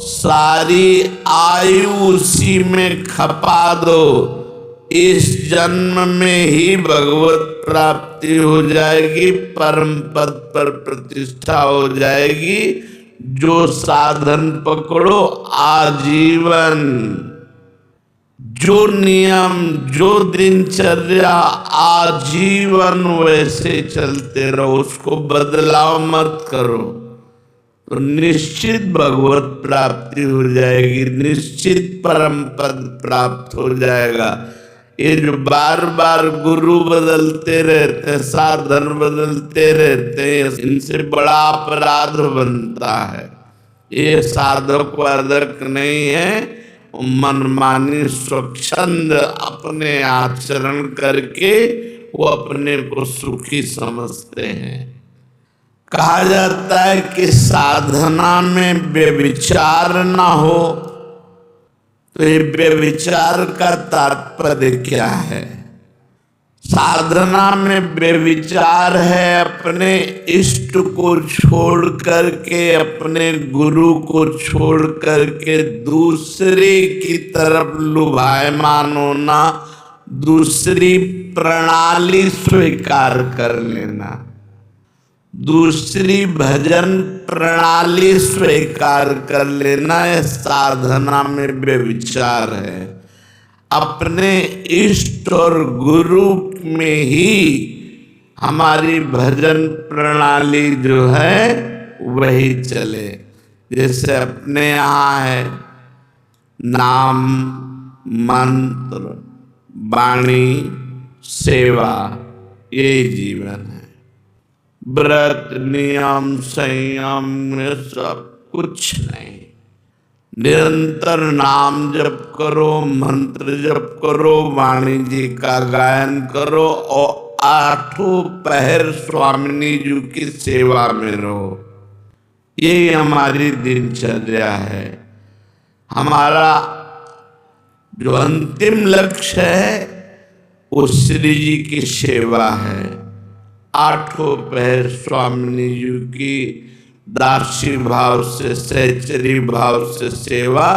सारी आयु उसी में खपा दो, इस जन्म में ही भगवत प्राप्ति हो जाएगी, परम पद पर प्रतिष्ठा हो जाएगी। जो साधन पकड़ो आजीवन, जो नियम, जो दिनचर्या आजीवन वैसे चलते रहो, उसको बदलाव मत करो, तो निश्चित भगवत प्राप्ति हो जाएगी, निश्चित परम पद प्राप्त हो जाएगा। ये जो बार बार गुरु बदलते रहते, साधन बदलते रहते, इनसे बड़ा अपराध बनता है। ये साधक वादक नहीं है, मनमानी स्वच्छंद अपने आचरण करके वो अपने को सुखी समझते हैं। कहा जाता है कि साधना में व्यभिचार ना हो, तो ये व्यभिचार का तात्पर्य क्या है? साधना में व्यभिचार है अपने इष्ट को छोड़ करके, अपने गुरु को छोड़ करके दूसरे की तरफ लुभायमान होना, दूसरी प्रणाली स्वीकार कर लेना, दूसरी भजन प्रणाली स्वीकार कर लेना। यह साधना में व्यभिचार है। अपने इष्ट और गुरु में ही हमारी भजन प्रणाली जो है वही चले। जैसे अपने यहाँ है नाम, मंत्र, वाणी, सेवा, ये जीवन है। व्रत, नियम, संयम में सब कुछ नहीं। निरंतर नाम जप करो, मंत्र जप करो, वाणी जी का गायन करो और आठों पहर स्वामिनी जी की सेवा में रहो। ये हमारी दिनचर्या है। हमारा जो अंतिम लक्ष्य है वो श्री जी की सेवा है। आठों पहर स्वामिनी जी की दासी भाव से, सहचरी भाव से सेवा,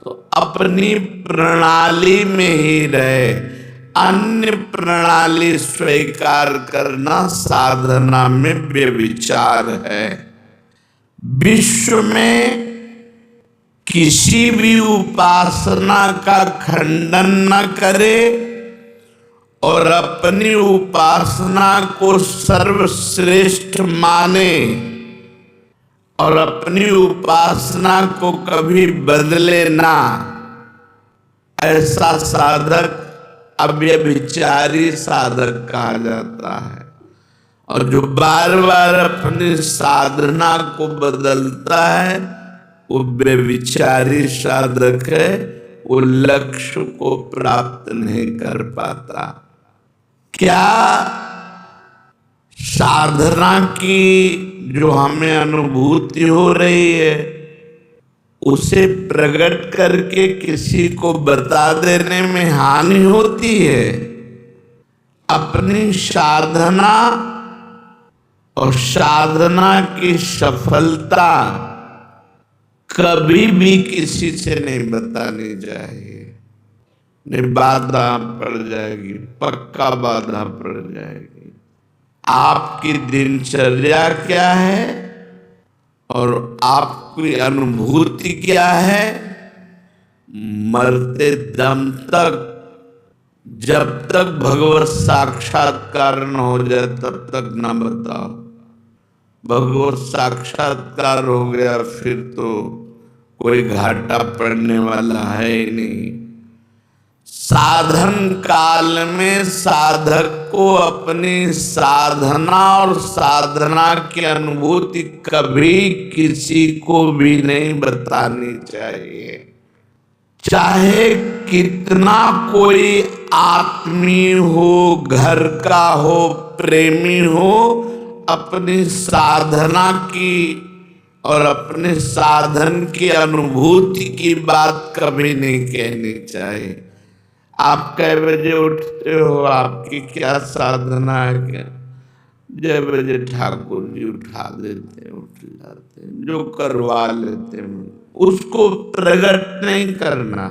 तो अपनी प्रणाली में ही रहे। अन्य प्रणाली स्वीकार करना साधना में व्यभिचार है। विश्व में किसी भी उपासना का खंडन न करे और अपनी उपासना को सर्वश्रेष्ठ माने और अपनी उपासना को कभी बदले ना, ऐसा साधक अव्यभिचारी साधक कहा जाता है। और जो बार बार अपनी साधना को बदलता है वो व्यभिचारी साधक है, वो लक्ष्य को प्राप्त नहीं कर पाता। क्या साधना की जो हमें अनुभूति हो रही है उसे प्रकट करके किसी को बता देने में हानि होती है? अपनी साधना और साधना की सफलता कभी भी किसी से नहीं बतानी चाहिए, नहीं बाधा पड़ जाएगी, पक्का बाधा पड़ जाएगी। आपकी दिनचर्या क्या है और आपकी अनुभूति क्या है, मरते दम तक, जब तक भगवत साक्षात्कार न हो जाए तब तक न बताओ। भगवत साक्षात्कार हो गया फिर तो कोई घाटा पड़ने वाला है ही नहीं। साधन काल में साधक को अपनी साधना और साधना की अनुभूति कभी किसी को भी नहीं बतानी चाहिए। चाहे कितना कोई आत्मीय हो, घर का हो, प्रेमी हो, अपनी साधना की और अपने साधन की अनुभूति की बात कभी नहीं कहनी चाहिए। आप कै बजे उठते हो, आपकी क्या साधना है, क्या 6 बजे ठाकुर जी उठा देते हैं, उठ जाते हैं, जो करवा लेते हैं। उसको प्रकट नहीं करना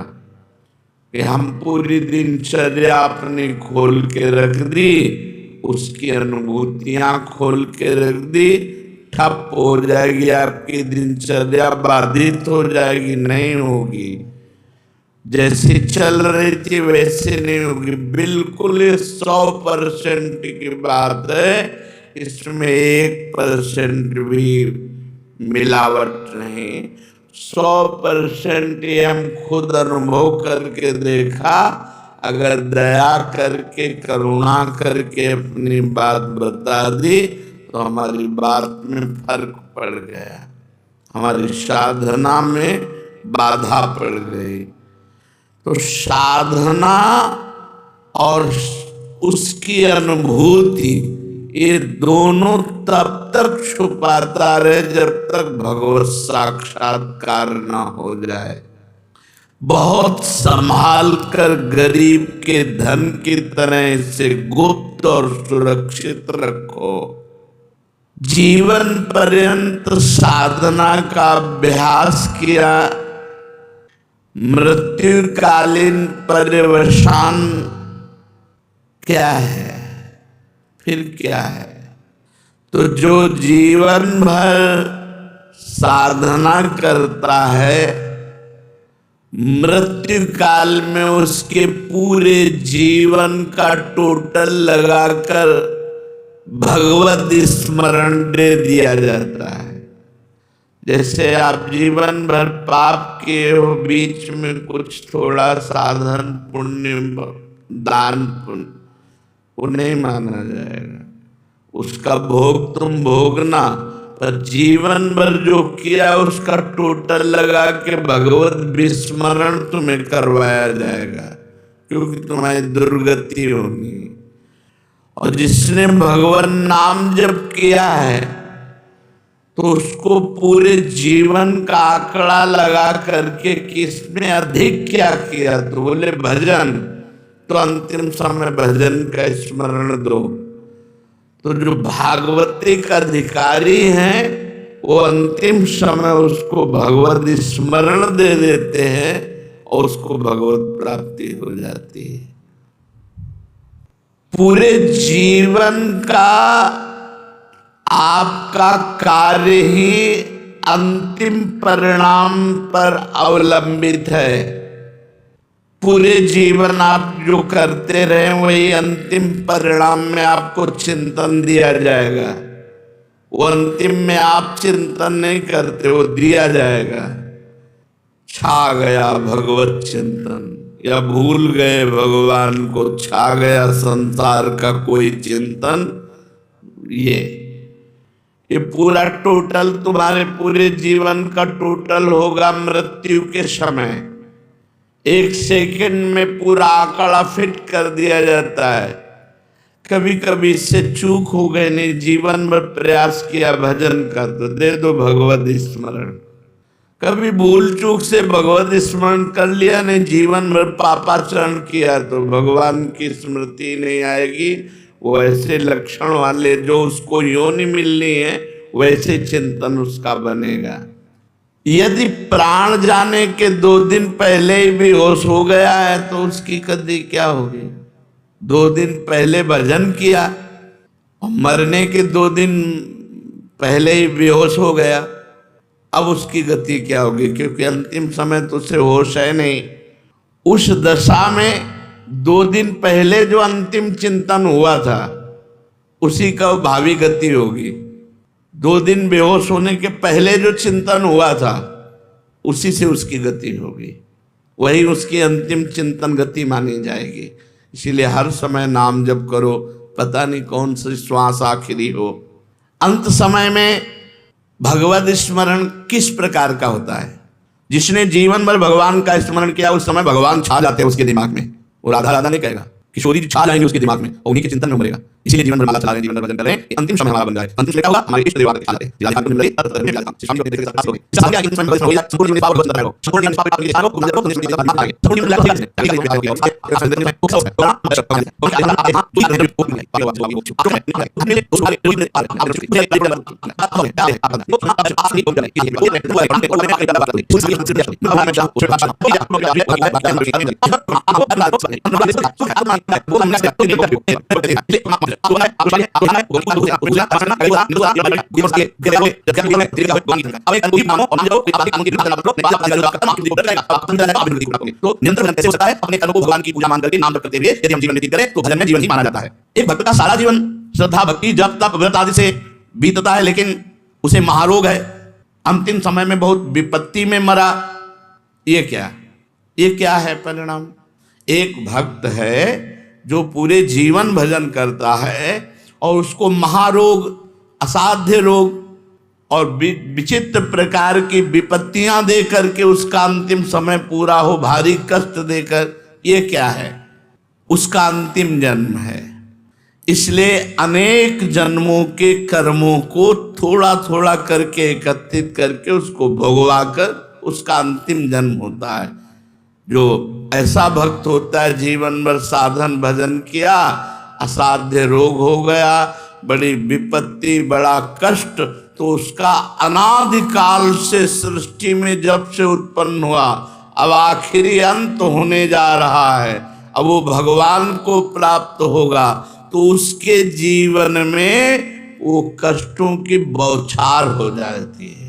कि हम पूरी दिनचर्या अपनी खोल के रख दी, उसकी अनुभूतियां खोल के रख दी, ठप हो जाएगी आपकी दिनचर्या, बाधित हो जाएगी, नहीं होगी। जैसी चल रही थी वैसे नहीं होगी। बिल्कुल 100% की बात है, इसमें 1% भी मिलावट नहीं। 100% ये हम खुद अनुभव करके देखा। अगर दया करके, करुणा करके अपनी बात बता दी तो हमारी बात में फर्क पड़ गया, हमारी साधना में बाधा पड़ गई। तो साधना और उसकी अनुभूति, ये दोनों तब तक छुपाता रहे जब तक भगवत साक्षात्कार न हो जाए। बहुत संभाल कर गरीब के धन की तरह इसे गुप्त और सुरक्षित रखो। जीवन पर्यंत साधना का अभ्यास किया, मृत्युकालीन पर्यवसान क्या है, फिर क्या है? तो जो जीवन भर साधना करता है, मृत्यु काल में उसके पूरे जीवन का टोटल लगाकर भगवत स्मरण दे दिया जाता है। जैसे आप जीवन भर पाप किए हो, बीच में कुछ थोड़ा साधन पुण्य, दान पुण्य, वो नहीं माना जाएगा। उसका भोग तुम भोगना, पर जीवन भर जो किया उसका टोटल लगा के भगवत विस्मरण तुम्हें करवाया जाएगा, क्योंकि तुम्हारी दुर्गति होगी। और जिसने भगवान नाम जप किया है तो उसको पूरे जीवन का आंकड़ा लगा करके किसने अधिक क्या किया, तो बोले भजन, तो अंतिम समय भजन का स्मरण दो। तो जो भागवतिक अधिकारी हैं वो अंतिम समय उसको भगवत स्मरण दे देते हैं और उसको भगवत प्राप्ति हो जाती है। पूरे जीवन का आपका कार्य ही अंतिम परिणाम पर अवलंबित है। पूरे जीवन आप जो करते रहे वही अंतिम परिणाम में आपको चिंतन दिया जाएगा। वो अंतिम में आप चिंतन नहीं करते, वो दिया जाएगा। छा गया भगवत चिंतन, या भूल गए भगवान को, छा गया संसार का कोई चिंतन, ये पूरा टोटल तुम्हारे पूरे जीवन का टोटल होगा मृत्यु के समय। 1 सेकंड में पूरा आंकड़ा फिट कर दिया जाता है। कभी कभी इससे चूक हो गए, नहीं जीवन भर प्रयास किया भजन का, तो दे दो भगवत स्मरण। कभी भूल चूक से भगवत स्मरण कर लिया, नहीं जीवन भर पापाचरण किया, तो भगवान की स्मृति नहीं आएगी। वो ऐसे लक्षण वाले जो उसको योनि मिलनी है वैसे चिंतन उसका बनेगा। यदि प्राण जाने के 2 दिन पहले ही बेहोश हो गया है तो उसकी गति क्या होगी? 2 दिन पहले भजन किया और मरने के 2 दिन पहले ही बेहोश हो गया, अब उसकी गति क्या होगी? क्योंकि अंतिम समय तो उसे होश है नहीं। उस दशा में 2 दिन पहले जो अंतिम चिंतन हुआ था उसी का भावी गति होगी। 2 दिन बेहोश होने के पहले जो चिंतन हुआ था उसी से उसकी गति होगी, वही उसकी अंतिम चिंतन गति मानी जाएगी। इसीलिए हर समय नाम जप करो, पता नहीं कौन सी श्वास आखिरी हो। अंत समय में भगवत स्मरण किस प्रकार का होता है? जिसने जीवन भर भगवान का स्मरण किया उस समय भगवान छा जाते हैं उसके दिमाग में। वो राधा राधा नहीं कहेगा, किशोरी छा जाएंगे उसके दिमाग में और उन्हीं के चिंतन में मरेगा। इसीलिए जीवन भर माला चला रहे, जीवन भर भजन कर रहे हैं, अंतिम समय हमारा बन जाए। अंतिम समय क्या होगा? हमारे इष्ट देव आके हालत है जिला को मिल रही स्वामी को देख कर हो गई। साथ में आगे अंतिम समय में हो गया संपूर्ण जीवन पाप भगवत बताएगा। संपूर्ण जीवन पाप के साथ को मंदिर को निष्ठ देवता बात आगे संपूर्ण जीवन लाभ है आगे आगे हो गया। और संदेश में कुछ है और मत कर और अल्लाह आप हां तू इधर को नहीं पागल वाला वो आप हमने उस वाले कोई नहीं आप मुझे आप हो गया आप आखिरी को गए ये वो मैं वाले को मैं आगे बात करूं उस हम से मैं मैं जाऊं उस बात को आप लोग आप बात कर रहे हैं आप अल्लाह को वो हम से तो नियंत्रण कैसे होता है? अपने कर्मों को भगवान की पूजा मान करके नाम जप करते हुए यदि हम जीवन व्यतीत करें तो भजन में जीवन ही माना जाता है। एक भक्त का सारा जीवन श्रद्धा भक्ति जप तप व्रत आदि से बीतता है, लेकिन उसे महारोग है, अंतिम समय में बहुत विपत्ति में मरा। ये क्या है परिणाम? एक भक्त है जो पूरे जीवन भजन करता है और उसको महारोग, असाध्य रोग और विचित्र प्रकार की विपत्तियां दे करके उसका अंतिम समय पूरा हो, भारी कष्ट देकर। ये क्या है? उसका अंतिम जन्म है। इसलिए अनेक जन्मों के कर्मों को थोड़ा थोड़ा करके एकत्रित करके उसको भोगवा कर उसका अंतिम जन्म होता है। जो ऐसा भक्त होता है जीवन भर साधन भजन किया, असाध्य रोग हो गया, बड़ी विपत्ति, बड़ा कष्ट, तो उसका अनादिकाल से सृष्टि में जब से उत्पन्न हुआ अब आखिरी अंत होने जा रहा है, अब वो भगवान को प्राप्त होगा, तो उसके जीवन में वो कष्टों की बौछार हो जाती है।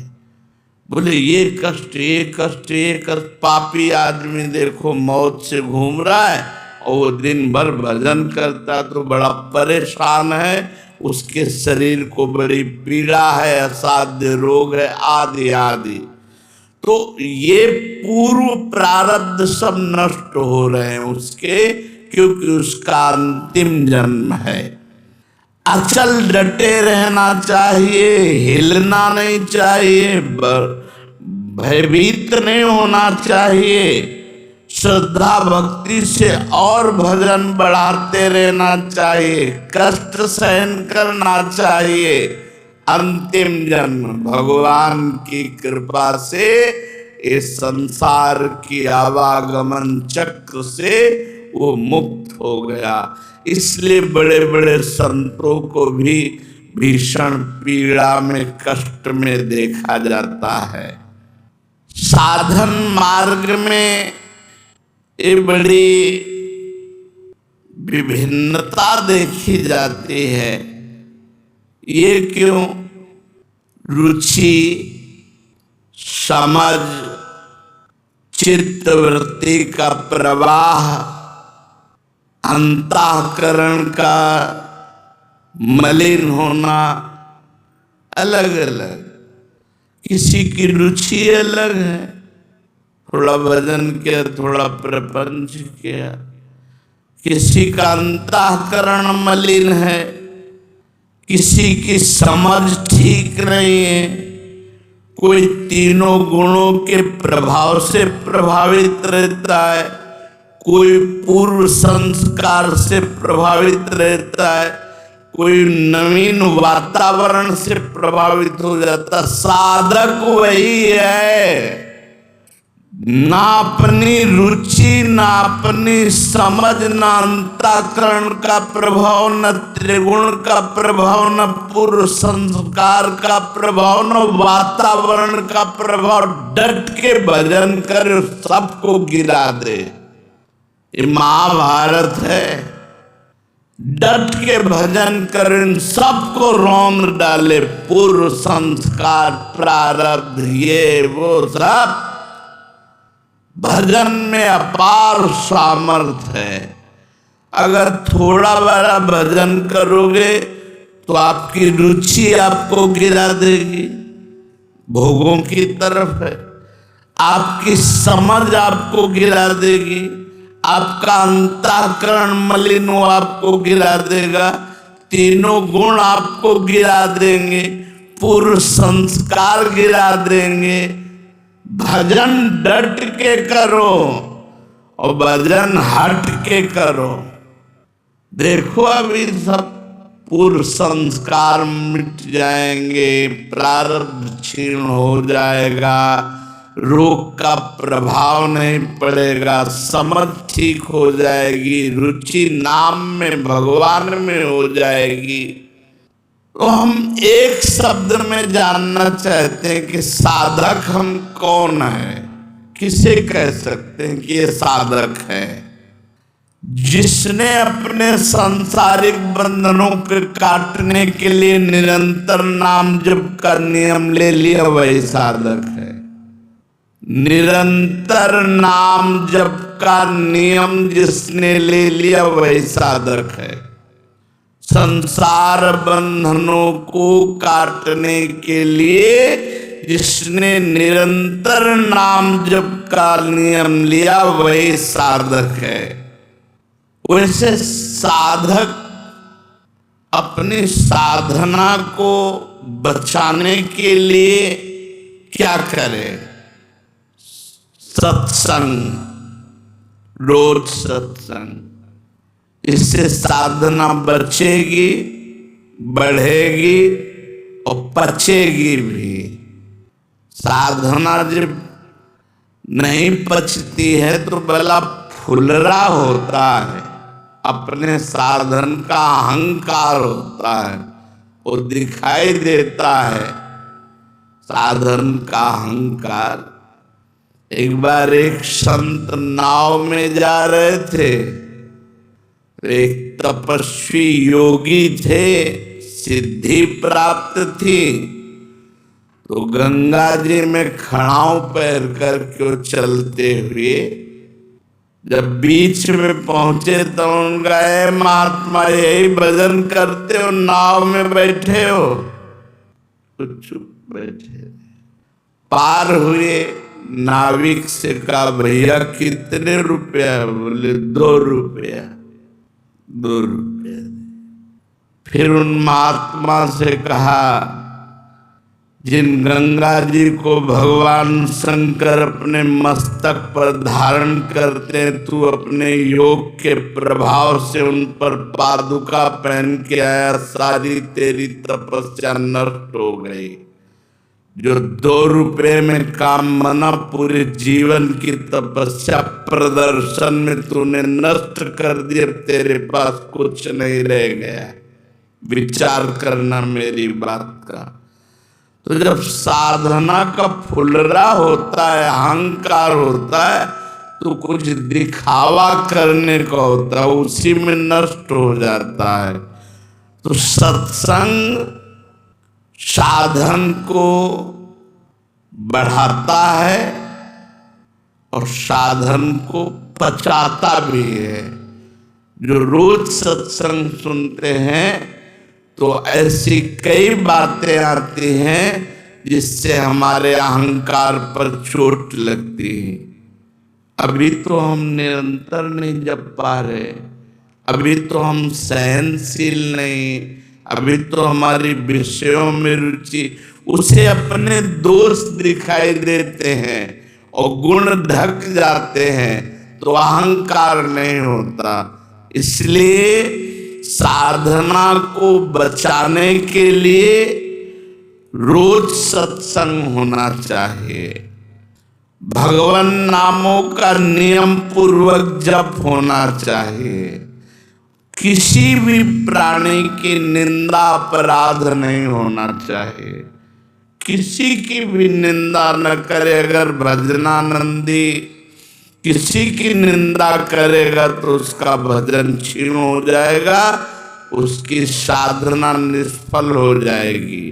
बोले ये कष्ट ये कष्ट ये कष्ट। पापी आदमी देखो मौत से घूम रहा है और वो दिन भर भजन करता तो बड़ा परेशान है, उसके शरीर को बड़ी पीड़ा है, असाध्य रोग है, आदि आदि। तो ये पूर्व प्रारब्ध सब नष्ट हो रहे हैं उसके, क्योंकि उसका अंतिम जन्म है। अचल डटे रहना चाहिए, हिलना नहीं चाहिए, भयभीत नहीं होना चाहिए, श्रद्धा भक्ति से और भजन बढ़ाते रहना चाहिए, कष्ट सहन करना चाहिए। अंतिम जन्म भगवान की कृपा से इस संसार की आवागमन चक्र से वो मुक्त हो गया। इसलिए बड़े बड़े संतों को भी भीषण पीड़ा में कष्ट में देखा जाता है। साधन मार्ग में ये बड़ी विभिन्नता देखी जाती है। ये क्यों? रुचि, समझ, चित्तवृत्ति का प्रवाह, अंतःकरण का मलिन होना अलग अलग। किसी की रुचि अलग है, थोड़ा भजन किया, थोड़ा प्रपंच किया। किसी का अंतःकरण मलिन है, किसी की समझ ठीक नहीं है, कोई तीनों गुणों के प्रभाव से प्रभावित रहता है, कोई पूर्व संस्कार से प्रभावित रहता है, कोई नवीन वातावरण से प्रभावित हो जाता। साधक वही है, ना अपनी रुचि, ना अपनी समझ, ना अंतःकरण का प्रभाव, न त्रिगुण का प्रभाव, न पूर्व संस्कार का प्रभाव, न वातावरण का प्रभाव। डट के भजन कर सबको गिरा दे। ये महाभारत है। डट के भजन कर इन सबको रौंद डाले। पूर्व संस्कार, प्रारब्ध, ये वो सब। भजन में अपार सामर्थ्य है। अगर थोड़ा बड़ा भजन करोगे तो आपकी रुचि आपको गिरा देगी, भोगों की तरफ है। आपकी समझ आपको गिरा देगी, आपका अंतःकरण मलिन हो आपको गिरा देगा, तीनों गुण आपको गिरा देंगे, पूर्व संस्कार गिरा देंगे। भजन डट के करो और भजन हट के करो। देखो अभी सब पूर्व संस्कार मिट जाएंगे, प्रारब्ध क्षीण हो जाएगा, रोग का प्रभाव नहीं पड़ेगा, समझ ठीक हो जाएगी, रुचि नाम में भगवान में हो जाएगी। तो हम एक शब्द में जानना चाहते हैं कि साधक हम कौन है, किसे कह सकते हैं कि ये साधक है? जिसने अपने सांसारिक बंधनों के काटने के लिए निरंतर नाम जप का नियम ले लिया, वही साधक है। निरंतर नाम जप का नियम जिसने ले लिया, वही साधक है। संसार बंधनों को काटने के लिए जिसने निरंतर नाम जप का नियम लिया, वही साधक है। वैसे साधक अपनी साधना को बचाने के लिए क्या करे? सत्संग, रोज सत्संग। इससे साधना बचेगी, बढ़ेगी और पचेगी भी। साधना जब नहीं पचती है तो बड़ा फुलरा होता है, अपने साधन का अहंकार होता है, वो दिखाई देता है साधन का अहंकार। एक बार एक संत नाव में जा रहे थे, एक तपस्वी योगी थे, सिद्धि प्राप्त थी, तो गंगा जी में खड़ाऊ पैर करके चलते हुए जब बीच में पहुंचे तो उनका, ए महात्मा यही भजन करते हो, नाव में बैठे हो? तो चुप बैठे। पार हुए, नाविक से कहा, भैया कितने रुपया? बोले 2 रुपया। 2 रुपया। फिर उन महात्मा से कहा, जिन गंगा जी को भगवान शंकर अपने मस्तक पर धारण करते हैं, तू अपने योग के प्रभाव से उन पर पादुका पहन के आया, सारी तेरी तपस्या नष्ट हो गई। जो 2 रुपए में काम बना, पूरे जीवन की तपस्या प्रदर्शन में तूने नष्ट कर दिया, तेरे पास कुछ नहीं रह गया। विचार करना मेरी बात का। तो जब साधना का फुलरा होता है, अहंकार होता है, तो कुछ दिखावा करने का होता है, उसी में नष्ट हो जाता है। तो सत्संग साधन को बढ़ाता है और साधन को पचाता भी है। जो रोज सत्संग सुनते हैं तो ऐसी कई बातें आती हैं जिससे हमारे अहंकार पर चोट लगती है। अभी तो हम निरंतर नहीं जप पा रहे, अभी तो हम सहनशील नहीं, अभी तो हमारी विषयों में रुचि, उसे अपने दोष दिखाई देते हैं और गुण ढक जाते हैं, तो अहंकार नहीं होता। इसलिए साधना को बचाने के लिए रोज सत्संग होना चाहिए, भगवान नामों का नियम पूर्वक जप होना चाहिए, किसी भी प्राणी की निंदा अपराध नहीं होना चाहिए, किसी की भी निंदा न करे। अगर भजनानंदी किसी की निंदा करेगा तो उसका भजन क्षीण हो जाएगा, उसकी साधना निष्फल हो जाएगी।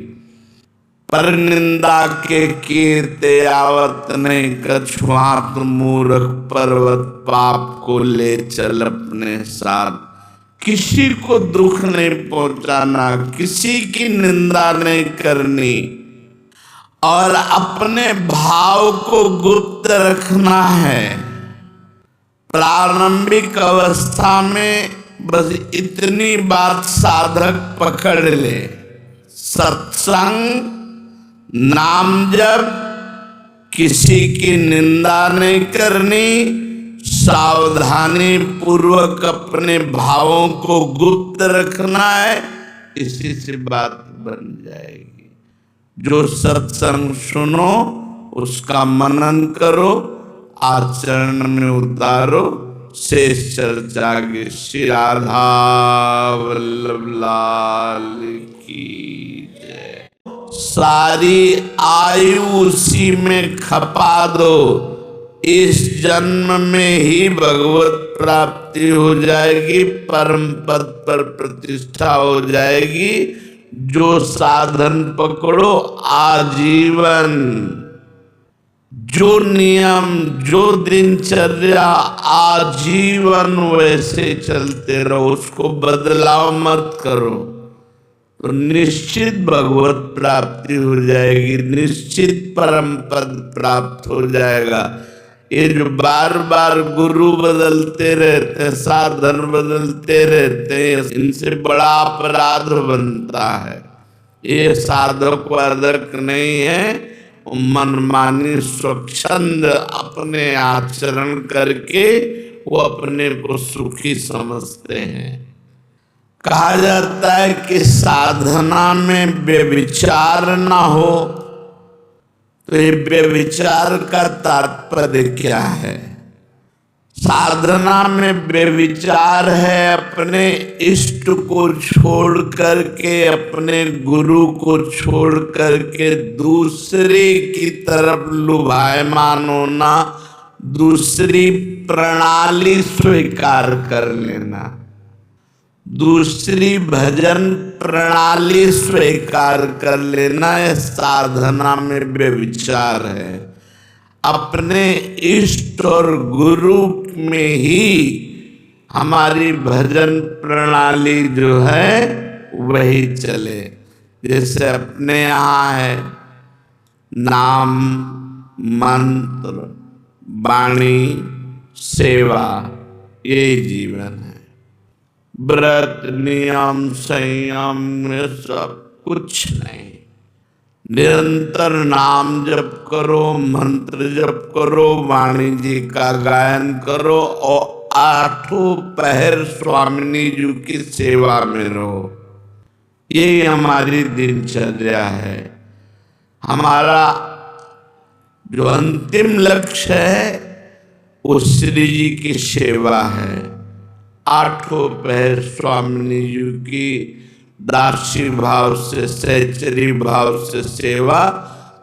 पर निंदा के कीर्ते आवत नहीं, कछुआत मूर्ख पर्वत पाप को ले चल अपने साथ। किसी को दुख नहीं पहुंचाना, किसी की निंदा नहीं करनी और अपने भाव को गुप्त रखना है। प्रारंभिक अवस्था में बस इतनी बात साधक पकड़ ले, सत्संग, नाम जप, किसी की निंदा नहीं करनी, सावधानी पूर्वक अपने भावों को गुप्त रखना है इसी से बात बन जाएगी। जो सत्संग सुनो उसका मनन करो, आचरण में उतारो, शेष चर्चा के श्री राधा वल्लभ लाल की जय। सारी आयु उसी में खपा दो, इस जन्म में ही भगवत प्राप्ति हो जाएगी, परम पद पर प्रतिष्ठा हो जाएगी। जो साधन पकड़ो आजीवन, जो नियम, जो दिनचर्या आजीवन वैसे चलते रहो, उसको बदलाव मत करो, तो निश्चित भगवत प्राप्ति हो जाएगी, निश्चित परम पद प्राप्त हो जाएगा। ये जो बार बार गुरु बदलते रहते हैं, साधन बदलते रहते हैं, इनसे बड़ा अपराध बनता है। ये साधक वादक नहीं है, मनमानी स्वच्छंद अपने आचरण करके वो अपने को सुखी समझते हैं। कहा जाता है कि साधना में व्यभिचार ना हो, तो ये व्यभिचार का तात्पर्य क्या है? साधना में व्यभिचार है अपने इष्ट को छोड़ करके, अपने गुरु को छोड़ करके दूसरे की तरफ लुभायमान होना, दूसरी प्रणाली स्वीकार कर लेना, दूसरी भजन प्रणाली स्वीकार कर लेना, यह साधना में व्यभिचार है। अपने इष्ट और गुरु में ही हमारी भजन प्रणाली जो है वही चले। जैसे अपने यहाँ है नाम, मंत्र, वाणी, सेवा, ये जीवन है। व्रत, नियम, संयम में सब कुछ नहीं। निरंतर नाम जप करो, मंत्र जप करो, वाणी जी का गायन करो और आठों पहर स्वामिनी जी की सेवा में रहो। यही हमारी दिनचर्या है। हमारा जो अंतिम लक्ष्य है वो श्री जी की सेवा है। आठों पहर स्वामिनी जी की दासी भाव से, सहचरी भाव से सेवा,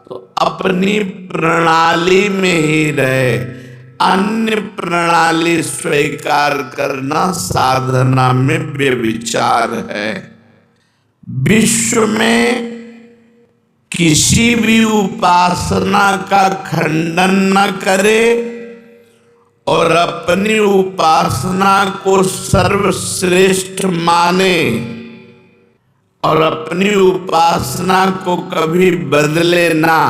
तो अपनी प्रणाली में ही रहे, अन्य प्रणाली स्वीकार करना साधना में व्यभिचार है। विश्व में किसी भी उपासना का खंडन न करे और अपनी उपासना को सर्वश्रेष्ठ माने और अपनी उपासना को कभी बदले ना,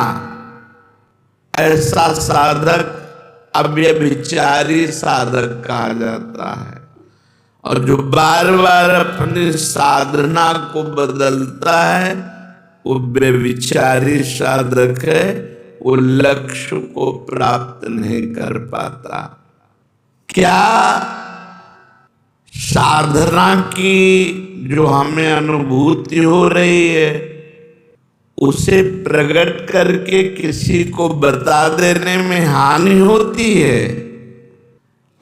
ऐसा साधक अव्यभिचारी साधक कहा जाता है। और जो बार बार अपनी साधना को बदलता है वो व्यभिचारी साधक है, वो लक्ष्य को प्राप्त नहीं कर पाता। क्या साधना की जो हमें अनुभूति हो रही है उसे प्रकट करके किसी को बता देने में हानि होती है?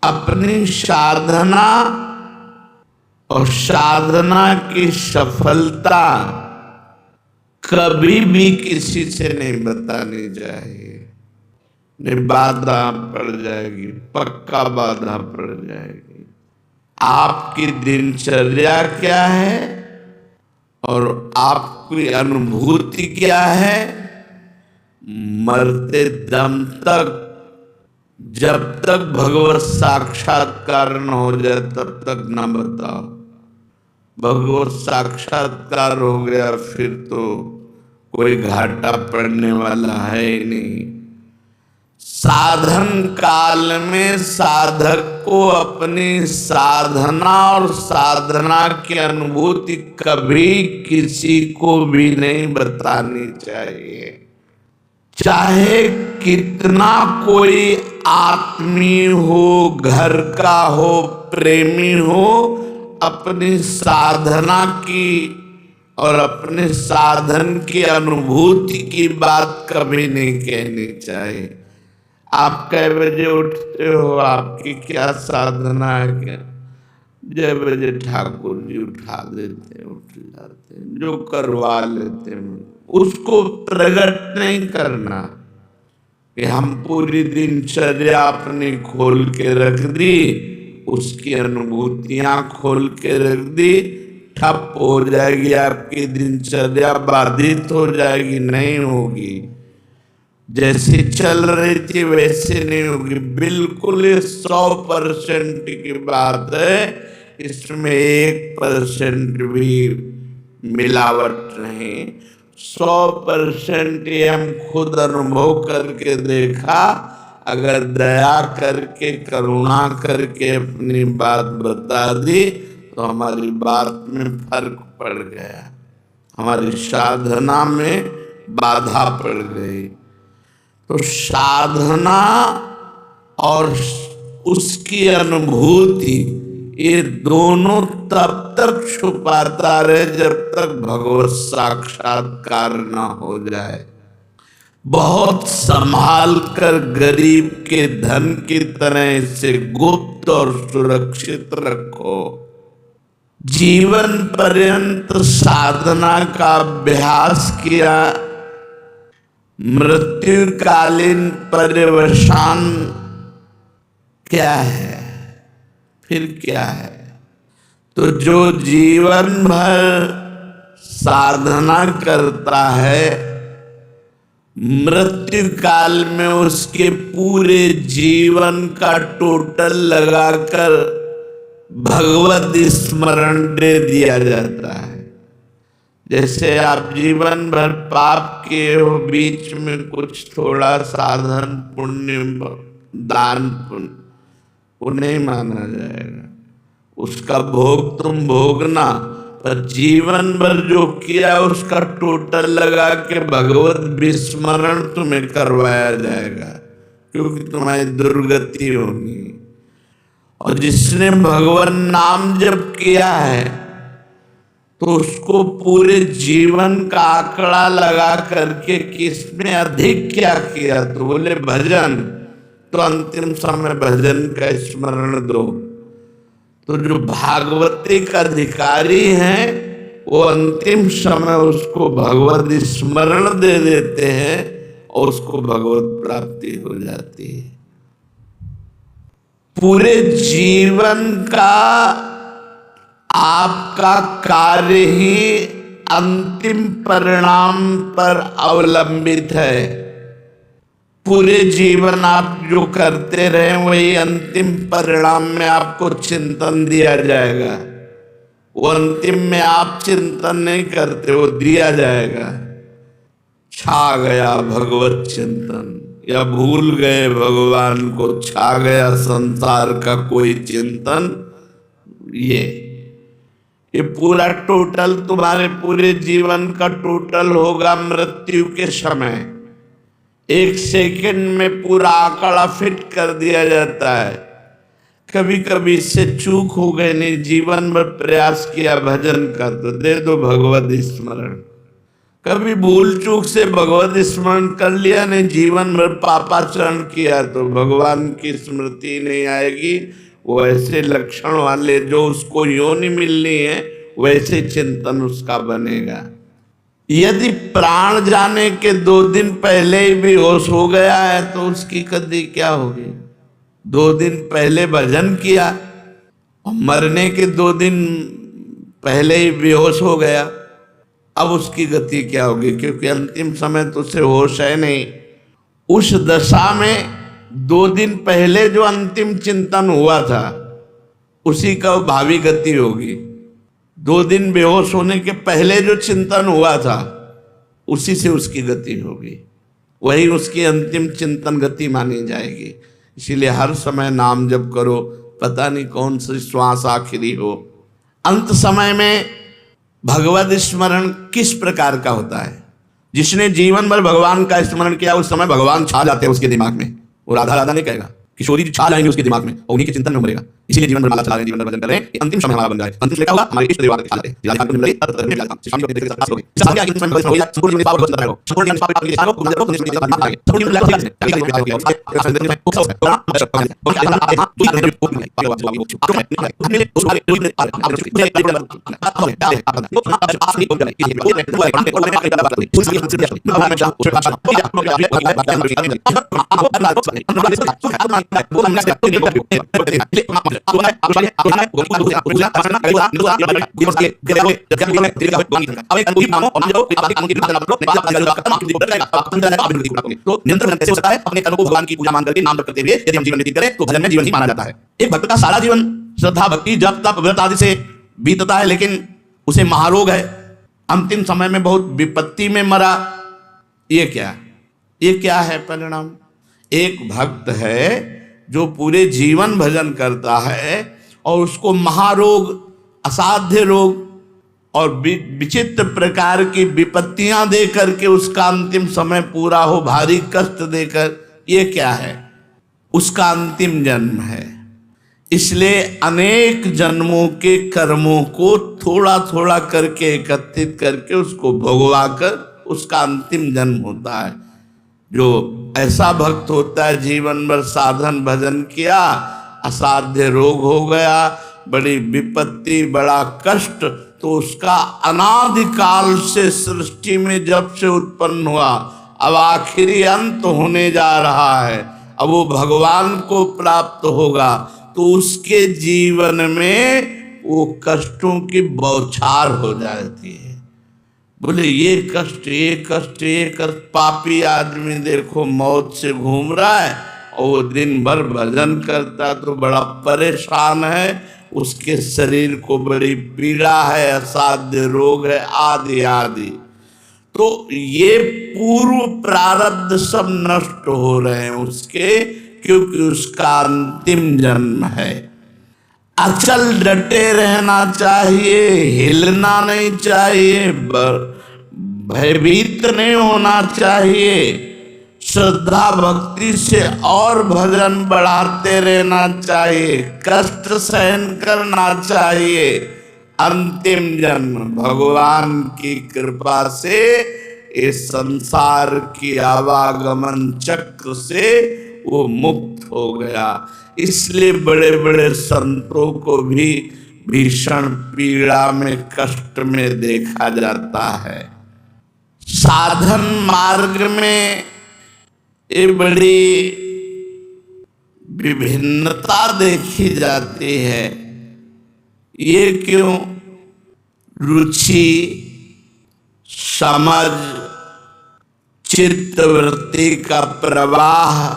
अपनी साधना और साधना की सफलता कभी भी किसी से नहीं बतानी चाहिए, नहीं बाधा पड़ जाएगी, पक्का बाधा पड़ जाएगी। आपकी दिनचर्या क्या है और आपकी अनुभूति क्या है, मरते दम तक, जब तक भगवत साक्षात्कार न हो जाए तब तक न बताओ। भगवत साक्षात्कार हो गया फिर तो कोई घाटा पड़ने वाला है ही नहीं। साधन काल में साधक को अपनी साधना और साधना की अनुभूति कभी किसी को भी नहीं बतानी चाहिए। चाहे कितना कोई आत्मीय हो, घर का हो, प्रेमी हो, अपनी साधना की और अपने साधन की अनुभूति की बात कभी नहीं कहनी चाहिए। आप कै बजे उठते हो, आपकी क्या साधना है, क्या 6 बजे ठाकुर जी उठा देते, उठ जाते, जो करवा लेते हैं, उसको प्रकट नहीं करना कि हम पूरी दिनचर्या अपनी खोल के रख दी, उसकी अनुभूतियां खोल के रख दी, ठप हो जाएगी आपकी दिनचर्या, बाधित हो जाएगी, नहीं होगी। जैसे चल रही थी वैसे नहीं होगी। बिल्कुल 100% की बात है, इसमें 1% भी मिलावट नहीं। 100% ये हम खुद अनुभव करके देखा। अगर दया करके, करुणा करके अपनी बात बता दी तो हमारी बात में फर्क पड़ गया, हमारी साधना में बाधा पड़ गई। तो साधना और उसकी अनुभूति, ये दोनों तब तक छुपाता रहे जब तक भगवत साक्षात्कार न हो जाए। बहुत संभाल कर गरीब के धन की तरह इसे गुप्त और सुरक्षित रखो। जीवन पर्यंत साधना का अभ्यास किया, मृत्युकालीन पर्यवसान क्या है, फिर क्या है? तो जो जीवन भर साधना करता है, मृत्यु काल में उसके पूरे जीवन का टोटल लगाकर भगवत स्मरण दे दिया जाता है। जैसे आप जीवन भर पाप किए हो, बीच में कुछ थोड़ा साधन पुण्य, दान पुण्य, वो नहीं माना जाएगा। उसका भोग तुम भोगना, पर जीवन भर जो किया उसका टोटल लगा के भगवत विस्मरण तुम्हें करवाया जाएगा, क्योंकि तुम्हारी दुर्गति होगी। और जिसने भगवान नाम जप किया है तो उसको पूरे जीवन का आंकड़ा लगा करके किसने अधिक क्या किया, तो बोले भजन, तो अंतिम समय भजन का स्मरण दो। तो जो भागवतिक अधिकारी हैं वो अंतिम समय उसको भगवत स्मरण दे देते हैं और उसको भगवत प्राप्ति हो जाती है। पूरे जीवन का आपका कार्य ही अंतिम परिणाम पर अवलंबित है। पूरे जीवन आप जो करते रहे वही अंतिम परिणाम में आपको चिंतन दिया जाएगा। वो अंतिम में आप चिंतन नहीं करते, वो दिया जाएगा। छा गया भगवत चिंतन, या भूल गए भगवान को, छा गया संसार का कोई चिंतन, ये पूरा टोटल तुम्हारे पूरे जीवन का टोटल होगा मृत्यु के समय। 1 सेकंड में पूरा आंकड़ा फिट कर दिया जाता है। कभी कभी इससे चूक हो गए, नहीं जीवन भर प्रयास किया भजन का, तो दे दो भगवत स्मरण। कभी भूल चूक से भगवत स्मरण कर लिया, नहीं जीवन भर पापाचरण किया, तो भगवान की स्मृति नहीं आएगी। वो ऐसे लक्षण वाले जो उसको योनि मिलनी है वैसे चिंतन उसका बनेगा। यदि प्राण जाने के 2 दिन पहले ही बेहोश हो गया है तो उसकी गति क्या होगी? 2 दिन पहले भजन किया और मरने के 2 दिन पहले ही बेहोश हो गया, अब उसकी गति क्या होगी? क्योंकि अंतिम समय तो उसे होश है नहीं। उस दशा में 2 दिन पहले जो अंतिम चिंतन हुआ था उसी का भावी गति होगी। 2 दिन बेहोश होने के पहले जो चिंतन हुआ था उसी से उसकी गति होगी, वही उसकी अंतिम चिंतन गति मानी जाएगी। इसीलिए हर समय नाम जप करो, पता नहीं कौन सी श्वास आखिरी हो। अंत समय में भगवत स्मरण किस प्रकार का होता है? जिसने जीवन भर भगवान का स्मरण किया उस समय भगवान छा जाते हैं उसके दिमाग में। वो राधा राधा नहीं कहेगा, किशोरी जी छा जाएंगे उसके दिमाग में और उन्हीं के चिंतन में मरेगा। इसीलिए जीवन भर माला चला रहे हैं, जीवन भर भजन कर रहे हैं कि अंतिम समय हमारा बन जाए। अंतिम समय क्या होगा? हमारे इष्ट देव आगे चलते हैं। जिलाधिकारी को मिल रही है, शिवाजी को देखते हैं, इससे आगे अंतिम समय भविष्य हो गया, संपूर्ण जीवन पाप भगवत रहेगा, संपूर्ण जीवन पाप आपके लिए को मंदिर को निष्ठ देवता बनना आगे, संपूर्ण जीवन लाख आगे क्या क्या हो गया उसके आपके संदेश में खूब सब है ना बस पानी और क्या आप हां तू आगे को नहीं आगे बात बात आप में उस आगे कोई नहीं आप आप नहीं बोल रहे ये बोल रहे हैं तो और आगे बात करें उस आगे सिर्फ मैं मैं चाहूं उसके पास आप तो नियंत्रण कैसे हो सकता है? अपने कर्मों को भगवान की पूजा मान करके नाम जप करते हुए यदि हम जीवन व्यतीत करें तो भजन में जीवन ही माना जाता है। एक भक्त का सारा जीवन श्रद्धा भक्ति जप तप व्रत आदि से बीतता है, लेकिन उसे महारोग है, अंतिम समय में बहुत विपत्ति में मरा। ये क्या है परिणाम? एक भक्त है जो पूरे जीवन भजन करता है और उसको महारोग, असाध्य रोग और विचित्र प्रकार की विपत्तियां दे करके उसका अंतिम समय पूरा हो, भारी कष्ट देकर। ये क्या है? उसका अंतिम जन्म है। इसलिए अनेक जन्मों के कर्मों को थोड़ा थोड़ा करके एकत्रित करके उसको भोगवा कर उसका अंतिम जन्म होता है। जो ऐसा भक्त होता है जीवन भर साधन भजन किया, असाध्य रोग हो गया, बड़ी विपत्ति, बड़ा कष्ट, तो उसका अनादिकाल से सृष्टि में जब से उत्पन्न हुआ, अब आखिरी अंत होने जा रहा है, अब वो भगवान को प्राप्त होगा, तो उसके जीवन में वो कष्टों की बौछार हो जाती है। बोले ये कष्ट, ये कष्ट, ये कष्ट। पापी आदमी देखो मौत से घूम रहा है और वो दिन भर भजन करता तो बड़ा परेशान है, उसके शरीर को बड़ी पीड़ा है, असाध्य रोग है, आदि आदि। तो ये पूर्व प्रारब्ध सब नष्ट हो रहे हैं उसके, क्योंकि उसका अंतिम जन्म है। अचल डटे रहना चाहिए, हिलना नहीं चाहिए, भयभीत नहीं होना चाहिए, श्रद्धा भक्ति से और भजन बढ़ाते रहना चाहिए, कष्ट सहन करना चाहिए। अंतिम जन्म भगवान की कृपा से इस संसार की आवागमन चक्र से वो मुक्त हो गया। इसलिए बड़े बड़े संतों को भी भीषण पीड़ा में, कष्ट में देखा जाता है। साधन मार्ग में ये बड़ी विभिन्नता देखी जाती है। ये क्यों? रुचि, समझ, चित्तवृत्ति का प्रवाह,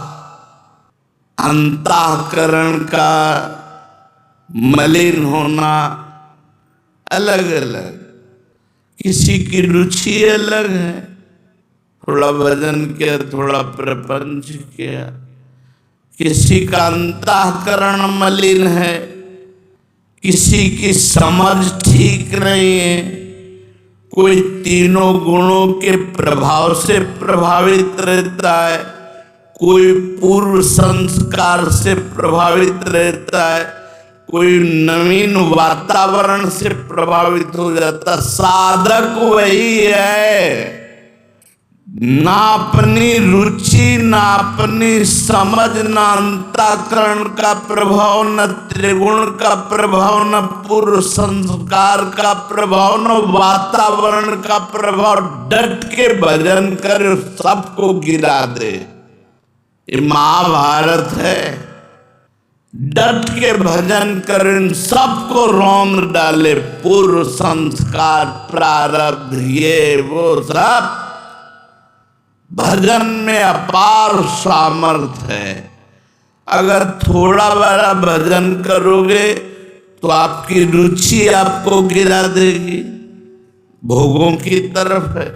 अंतःकरण का मलिन होना अलग अलग। किसी की रुचि अलग है, थोड़ा भजन किया, थोड़ा प्रपंच किया। किसी का अंतःकरण मलिन है, किसी की समझ ठीक नहीं है, कोई तीनों गुणों के प्रभाव से प्रभावित रहता है, कोई पूर्व संस्कार से प्रभावित रहता है, कोई नवीन वातावरण से प्रभावित हो जाता। साधक वही है, ना अपनी रुचि, ना अपनी समझ, ना अंतःकरण का प्रभाव, न त्रिगुण का प्रभाव, न पूर्व संस्कार का प्रभाव, न वातावरण का प्रभाव। डट के भजन कर सबको गिरा दे। ये महाभारत है। डट के भजन कर इन सबको रौंद डाले। पूर्व संस्कार, प्रारब्ध, ये वो सब। भजन में अपार सामर्थ्य है। अगर थोड़ा बड़ा भजन करोगे तो आपकी रुचि आपको गिरा देगी, भोगों की तरफ है।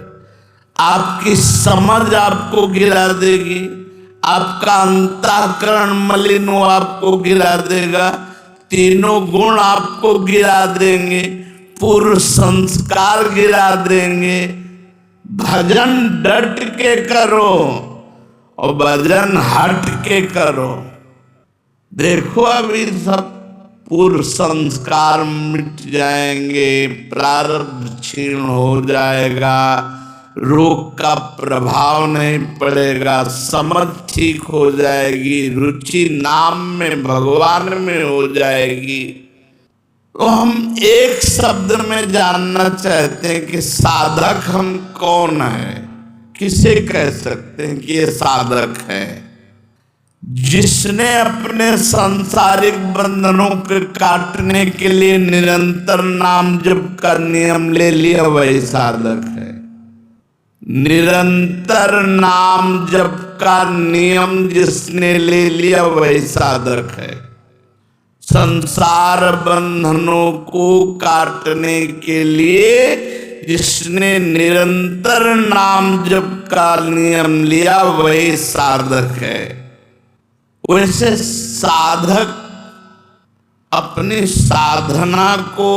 आपकी समझ आपको गिरा देगी, आपका अंतःकरण मलिन हो आपको गिरा देगा, तीनों गुण आपको गिरा देंगे, पूर्व संस्कार गिरा देंगे। भजन डट के करो और भजन हट के करो। देखो अभी सब पूर्व संस्कार मिट जाएंगे, प्रारब्ध क्षीण हो जाएगा, रोग का प्रभाव नहीं पड़ेगा, समझ ठीक हो जाएगी, रुचि नाम में भगवान में हो जाएगी। तो हम एक शब्द में जानना चाहते हैं कि साधक हम कौन है। किसे कह सकते हैं कि ये साधक है? जिसने अपने सांसारिक बंधनों के काटने के लिए निरंतर नाम जप का नियम ले लिया, वही साधक है। निरंतर नाम जप का नियम जिसने ले लिया, वही साधक है। संसार बंधनों को काटने के लिए जिसने निरंतर नाम जप का नियम लिया, वही साधक है। वैसे साधक अपनी साधना को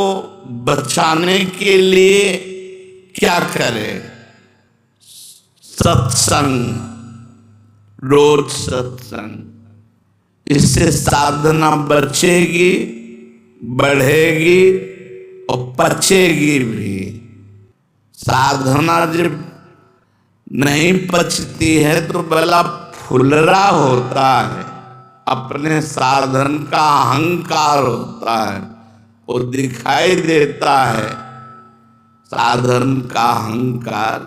बचाने के लिए क्या करे? सत्संग, रोज सत्संग। इससे साधना बचेगी, बढ़ेगी और पचेगी भी। साधना जब नहीं पचती है तो बड़ा फुलरा होता है, अपने साधन का अहंकार होता है, वो दिखाई देता है साधन का अहंकार।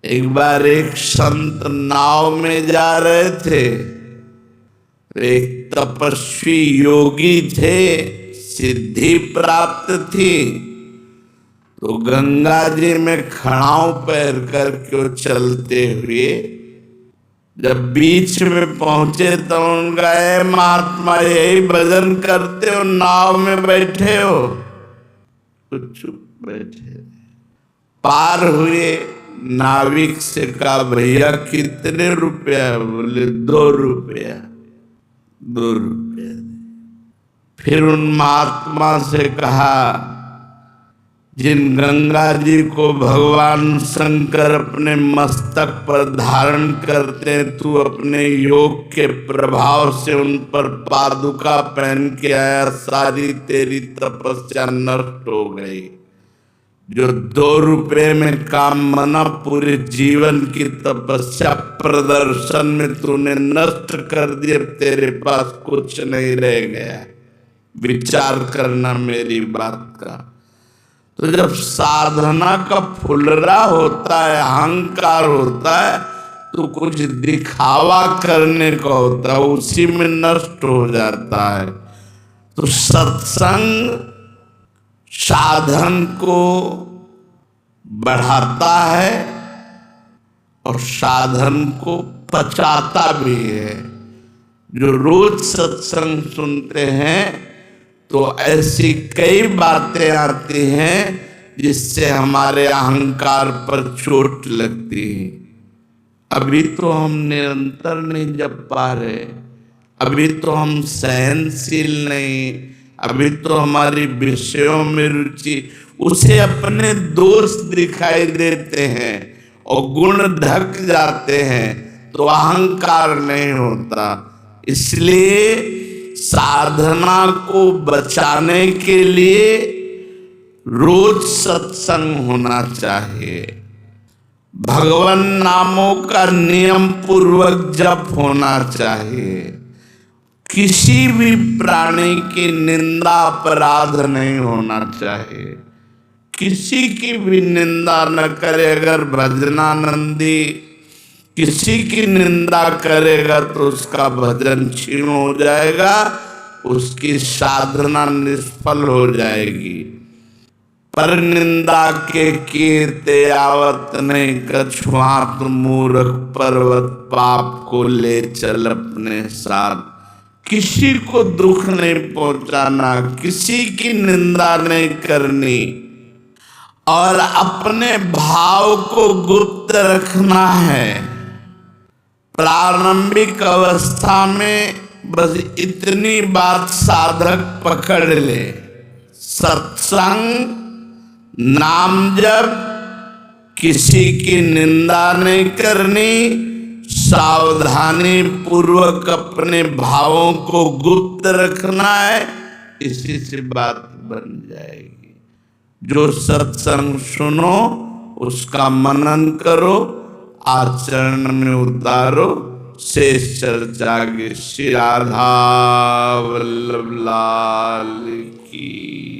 एक बार एक संत नाव में जा रहे थे, एक तपस्वी योगी थे, सिद्धि प्राप्त थी, तो गंगा जी में खड़ाऊ पैर करके चलते हुए जब बीच में पहुंचे तो उनका, ए महात्मा यही भजन करते हो, नाव में बैठे हो? तो चुप बैठे। पार हुए, नाविक से कहा, भैया कितने रुपया? बोले 2 रुपया। 2 रुपया। फिर उन महात्मा से कहा, जिन गंगा जी को भगवान शंकर अपने मस्तक पर धारण करते हैं, तू अपने योग के प्रभाव से उन पर पादुका पहन के आया, सारी तेरी तपस्या नष्ट हो गई। जो 2 रुपए में काम बना, पूरे जीवन की तपस्या प्रदर्शन में तूने नष्ट कर दिया, तेरे पास कुछ नहीं रह गया। विचार करना मेरी बात का। तो जब साधना का फुलरा होता है, अहंकार होता है, तो कुछ दिखावा करने का होता है, उसी में नष्ट हो जाता है। तो सत्संग साधन को बढ़ाता है और साधन को पचाता भी है। जो रोज सत्संग सुनते हैं तो ऐसी कई बातें आती हैं जिससे हमारे अहंकार पर चोट लगती है। अभी तो हम निरंतर नहीं जप पा रहे, अभी तो हम सहनशील नहीं, अभी तो हमारी विषयों में रुचि, उसे अपने दोष दिखाई देते हैं और गुण ढक जाते हैं, तो अहंकार नहीं होता। इसलिए साधना को बचाने के लिए रोज सत्संग होना चाहिए, भगवान नामों का नियम पूर्वक जप होना चाहिए, किसी भी प्राणी की निंदा अपराध नहीं होना चाहिए, किसी की भी निंदा न करे। अगर भजनानंदी किसी की निंदा करेगा तो उसका भजन क्षीण हो जाएगा, उसकी साधना निष्फल हो जाएगी। पर निंदा के कीर्ते आवत नहीं, कछुआत मूर्ख पर्वत पाप को ले चल अपने साथ। किसी को दुख नहीं पहुंचाना, किसी की निंदा नहीं करनी और अपने भाव को गुप्त रखना है। प्रारंभिक अवस्था में बस इतनी बात साधक पकड़ ले, सत्संग, नाम जप, किसी की निंदा नहीं करनी, सावधानी पूर्वक अपने भावों को गुप्त रखना है इसी से बात बन जाएगी। जो सत्संग सुनो उसका मनन करो, आचरण में उतारो, शेष चर्चा की। श्री राधा वल्लभ लाल की।